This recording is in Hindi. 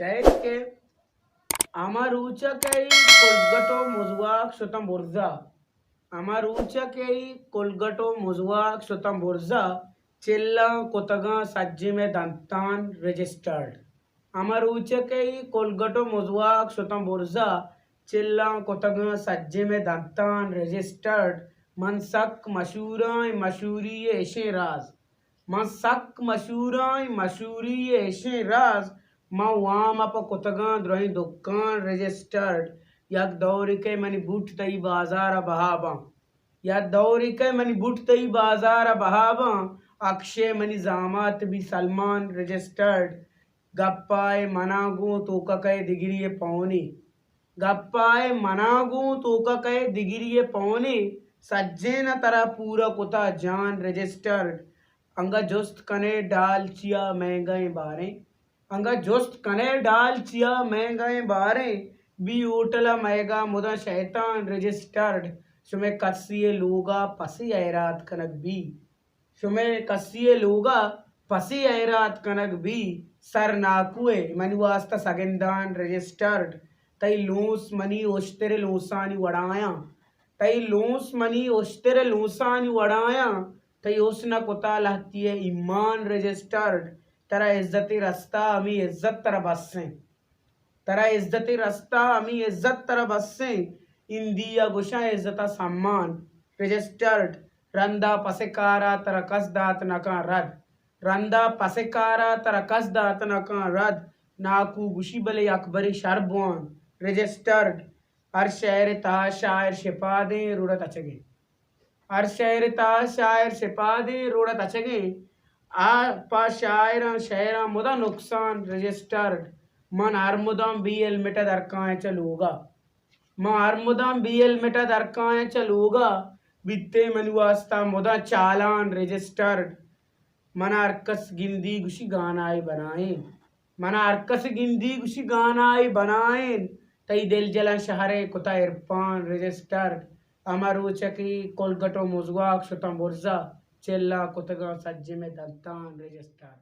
Şehirke Amaruchakei Kolgato Muzwak Shotam Burza. Amaruchakei Kolgato Muzwak Shotam Burza. Chilla Kotaga Sajime Dantan registered. Amaruchakei Kolgato Muzwak Shotam Burza. Chilla Kotaga Sajime Dantan registered. Mansak Mashurai Mashuri Eshe Raz. Mansak Mashurai Mashuri Eshe Raz. Mawama pa kotagan drohi dukkan registered yak dauri ke mani but tai bazara bahaba ya dauri ke mani but tai bazara bahaba akshay mani zamat bi salman registered gappai managu toka kai digiriye pauni gappai managu toka kai digiriye pauni sajjena tara pura kota jaan registered anga jost kane dal chiya महंगाई बारे अंगा जोस्त कने डाल चिया महंगाई बारे बी ओटला मैगा मुदा शैतान रजिस्टर्ड शुमे कसिए लोगा पसी ऐरात कनक बी शुमे कसिए लोगा पसी ऐरात कनक बी सर नाकुए मनुवास्ता सगेंदान रजिस्टर्ड तई लूस मनी ओश्तेरे लूसानी वड़ाया तई लूस मनी ओश्तेरे लूसानी वड़ाया तई ओसना कोता लहती है ईमान रजिस्टर्ड तरा इज्जती रास्ता अमी इज्जत तरा बस्से तरा इज्जती रास्ता अमी इज्जत तरा बस्से इंदिया गुशा इज्जता सम्मान रजिस्टर्ड रंदा पसेकारा तरा कसदात नका रद रंदा पसेकारा तरा कसदात नका रद नाकू गुशी बले अकबरी शरबवान रजिस्टर्ड हर शहर ता शायर शिपादे रूड़त अचगे हर शहर ता शायर शिपादे रूड़त अचगे आ शायरा शहरा मुदा नुकसान रजिस्टर्ड मन आरमुदाम बीएल मिटा दरकाएं चलूगा मैं आरमुदाम बीएल मिटा दरकाएं चलूगा बित्ते मनुवास्ता मुदा चालान रजिस्टर्ड मन अरकस गिंदी गुशी गानाई बनाए मन अरकस गिंदी गुशी गानाई बनाए तई दिल जला शहरे कुता इरफान रजिस्टर्ड अमरुचकी कोलगटो मुजवाक शुतम बुर्जा Cella Kotaga Sajjime Dantan register.